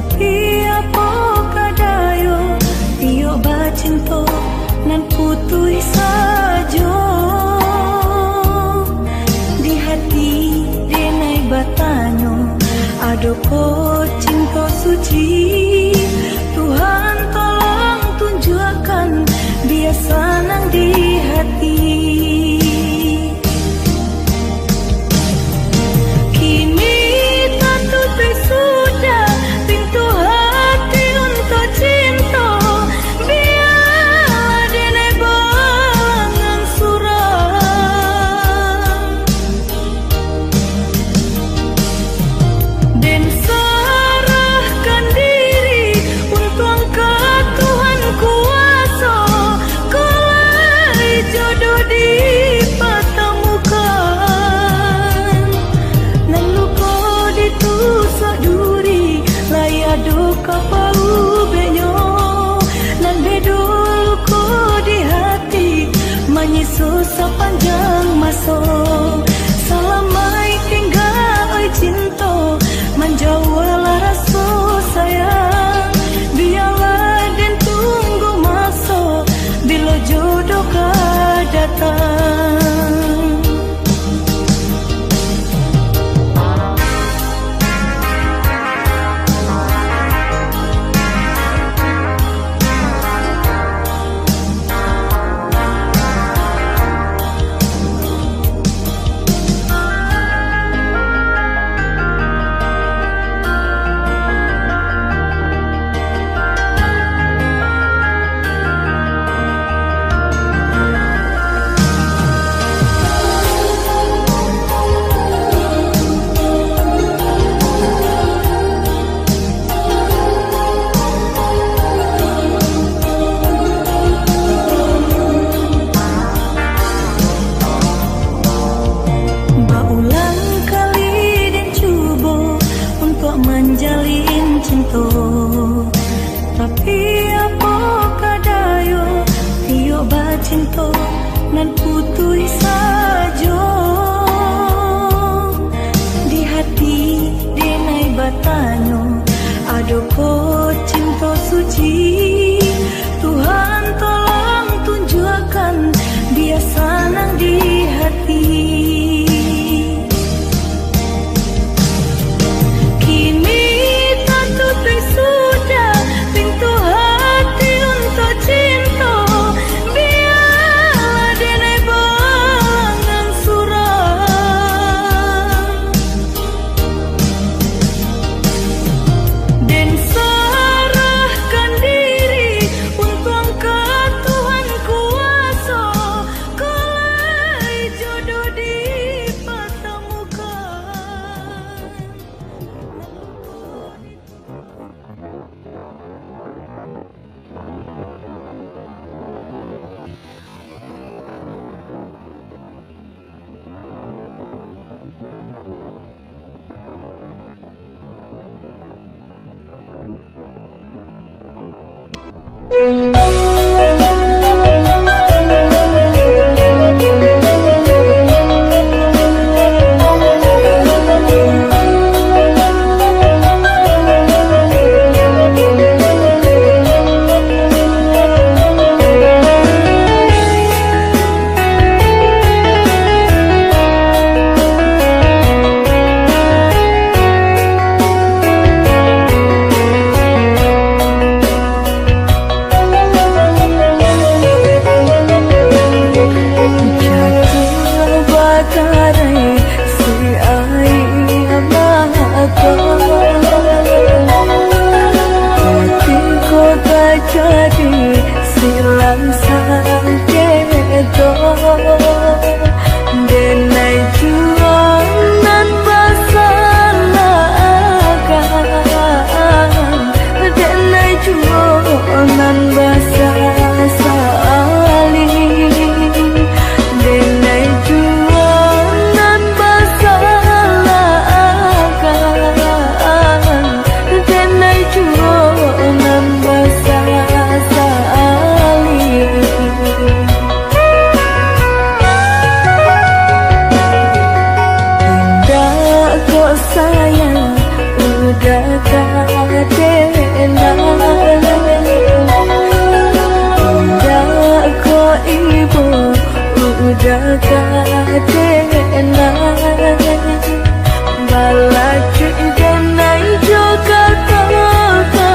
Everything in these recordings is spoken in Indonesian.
Tapi apa kadayo Tio bacinto nan putui sajo di hati denai batanyo adoko cinta suci. Tuhan tolong tunjukkan dia senang di hati. Kini tertutup sudah pintu hati untuk cinta. Biar denai balangan suram dan serahkan diri untuk angkat Tuhan kuasa. Kelai jodoh dipertemukan nan luka ditusuk duri layado kapau benyo nan bedo luka di hati menyisus sepanjang masa. Selamai tinggal oi cinta menjauhlah rasa sayang. Biarlah dan tunggu masa bila jodoh kau datang. Berulang kali dan cuba untuk menjalin cinta. Tapi apa kadayo Tio bacinta nan putui sajo di hati denai batanyo adoko cinta suci. Tuhan tolong tunjukkan dia senang di hati. Kini tertutup sudah pintu hati untuk cinta. Biarlah denai balangan suram dan serahkan diri untuk angkat Tuhan kuasa. Kelai jodoh dipertemukan. Jadi silang sang kedo denai jualan basalakan denai jualan basasali denai jualan basalakan denai jualan sayang udah kadena udah ko ibu udah kadena balacu dena juga kato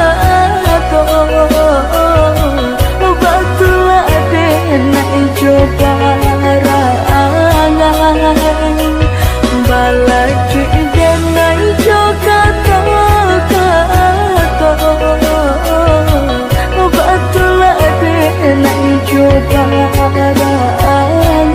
betul dena coba rangan balacu dena juga kato betul dena coba rangan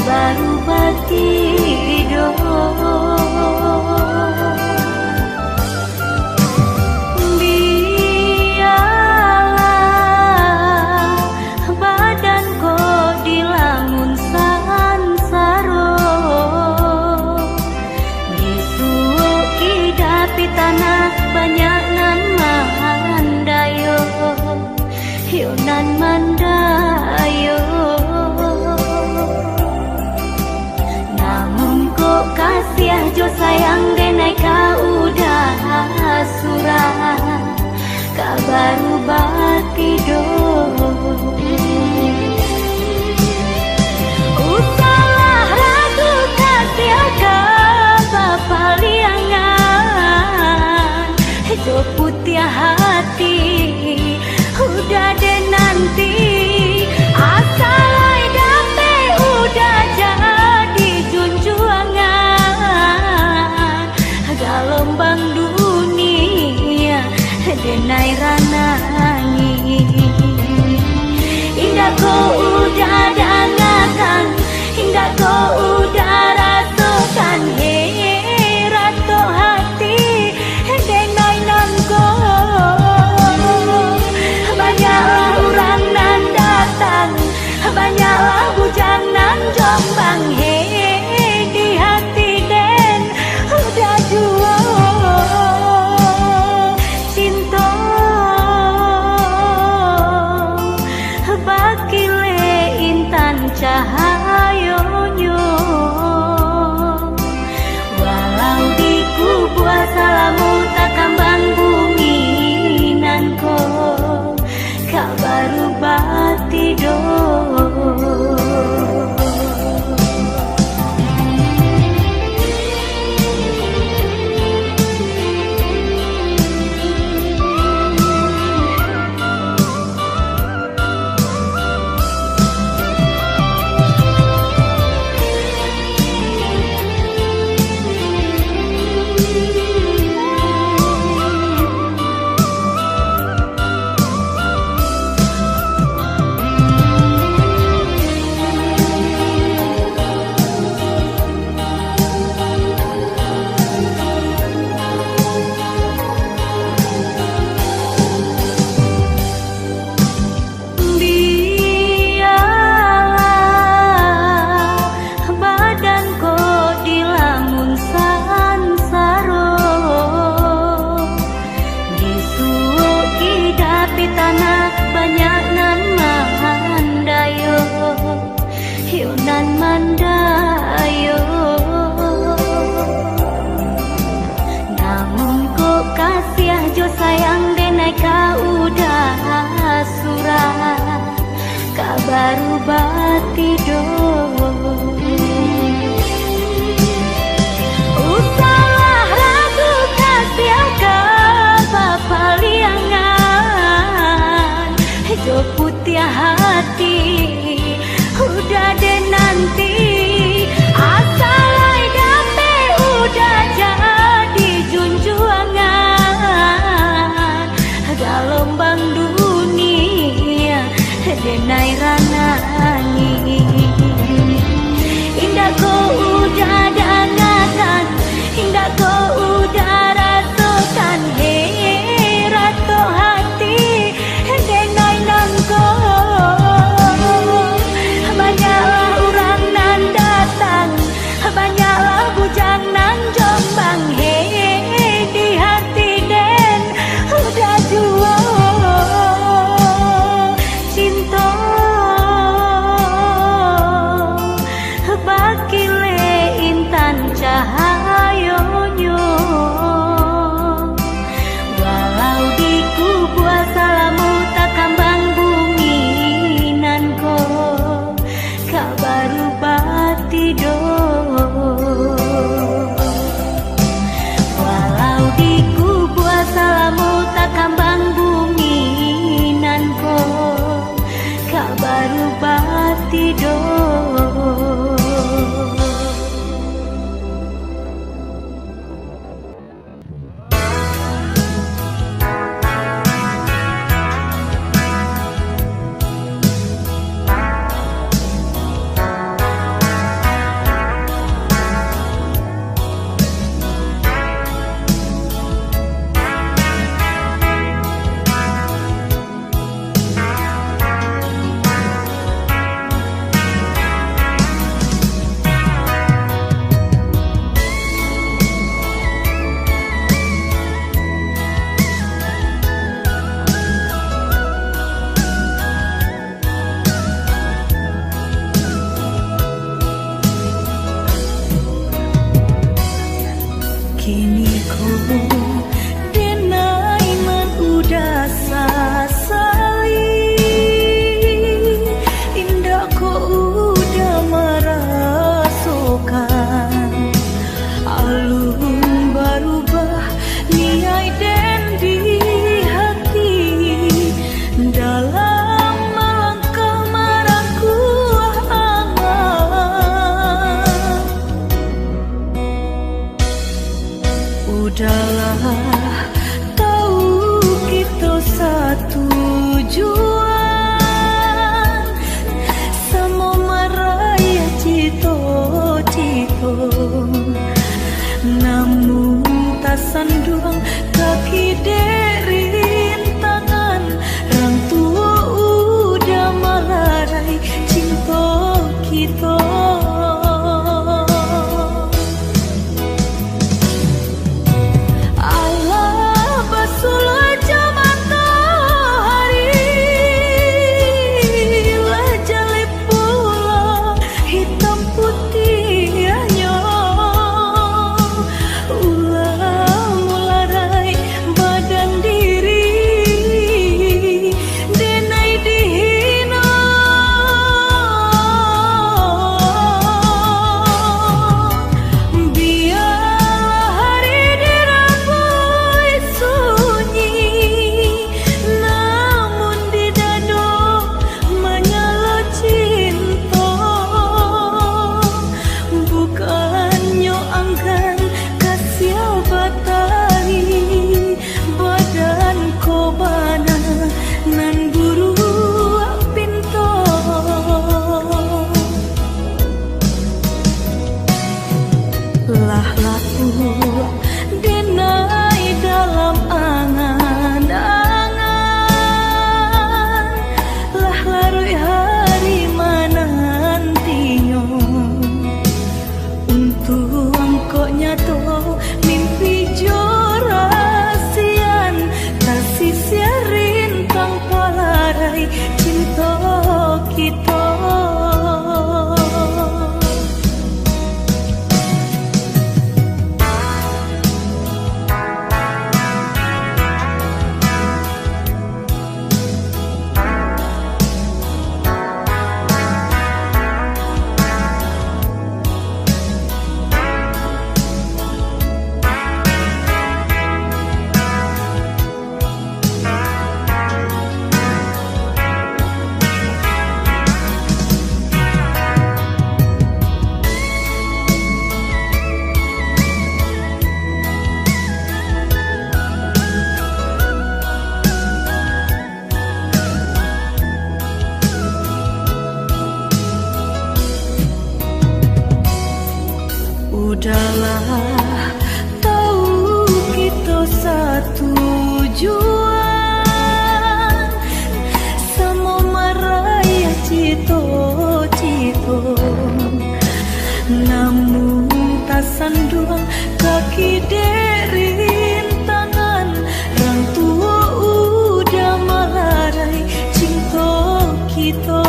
baru batido. Biarlah badanku dilamun sansaro, disuki dapi tanah banyak nan mandayo, yo nan mandayo. Kasih jo sayang denai kau udah surah kabaru batido. Usalah ragu kasih ke bapak liangan, jo putih hati udah deh nanti, asalai dape udah jadi junjuangan, gelombang dunia denai ranangi. Indah kau udah dangakan, indah kau udah rasakan, rato hati denai nangko. Banyaklah orang nan datang, banyaklah bujang nan jombang, di hati den udah jua cinta bakile intan cahayonyo. Walau di kubur salamu tak kambang bumi nanko kabaru batido. Kabaru batido. Usalah ragu kasih ke bapak liangan, jo putih hati udah deh nanti, asalai dape udah jadi junjuangan, gelombang dunia denai ranangi. Indah kau udah dangakan, indah kau udah rasakan, rato hati denai nangko. Banyaklah orang nan datang, banyaklah bujang nan jombang, di hati den udah jua cinta bakile intan cahayonyo. Walau di kubur salamu tak kambang bumi nanko kabaru batido. Walau di kubur salamu tak kambang bumi nanko kabaru batido. laku denai dalam angan-angan, lah larui hari menantinya untuk engkau nyato mimpi jorasian kasih siarin tanpa larai cinta kita. Udahlah, tahu kita satu tujuan, sama maraya cito-cito, namun tak sanduang kaki derin tangan, orang tua udah malarai cinta kita.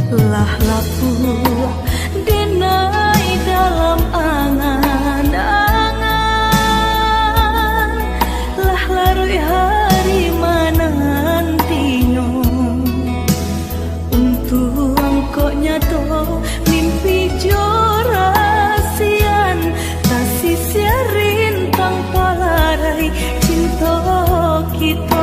Lah laku denai dalam angan-angan, lah larui hari menantinya untuk engkau nyato mimpi jorasian kasih siarin tanpa larai cinta kita.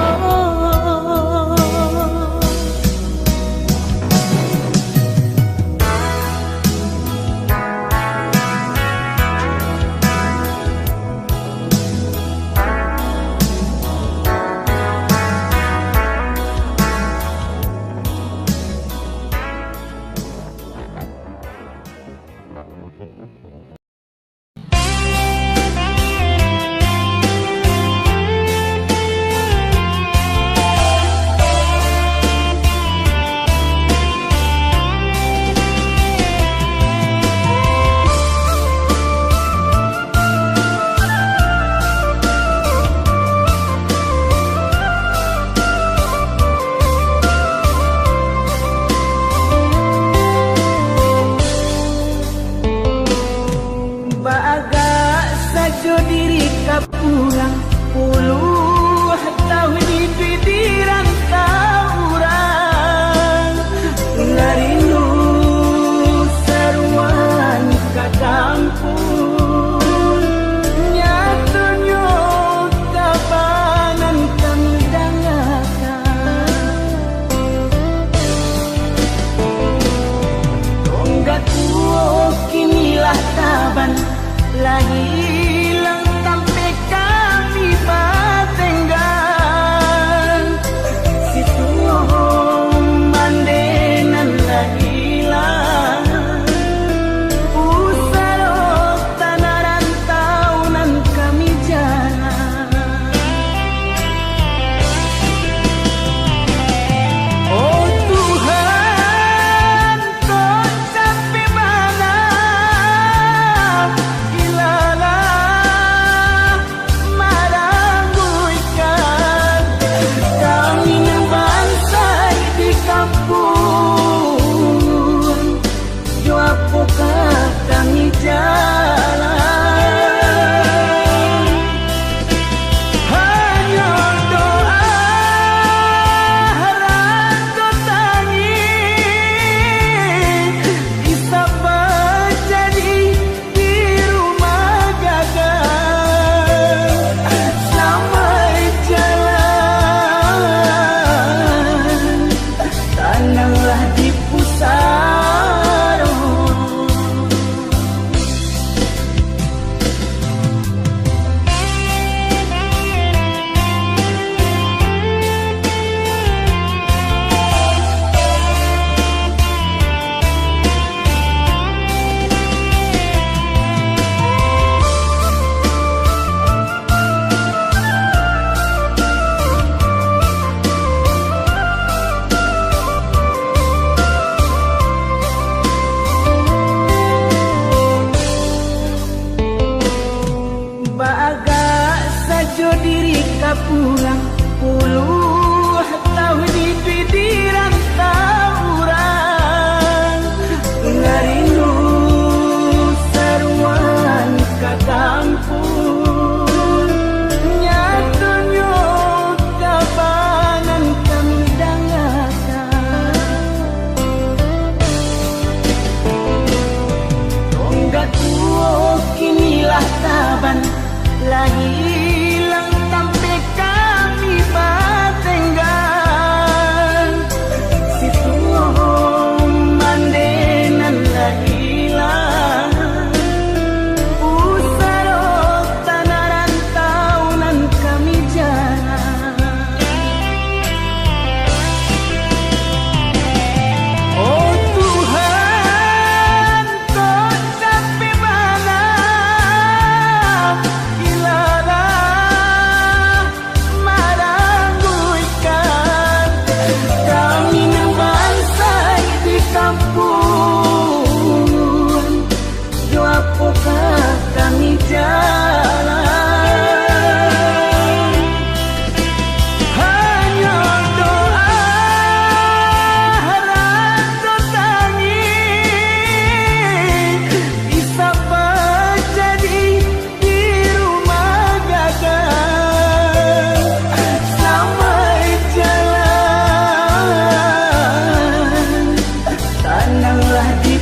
taban lah hilang sampai kami batenggan situ mandenan lah hilang usarok tanah rantaunan kami jalan. Oh Tuhan, kau sampai mana ilalah marangguikan kami yang bansai di kampung yo apakah kami jalan hanya doa rasa tangis bisa jadi di rumah gagal sampai jalan tananglah di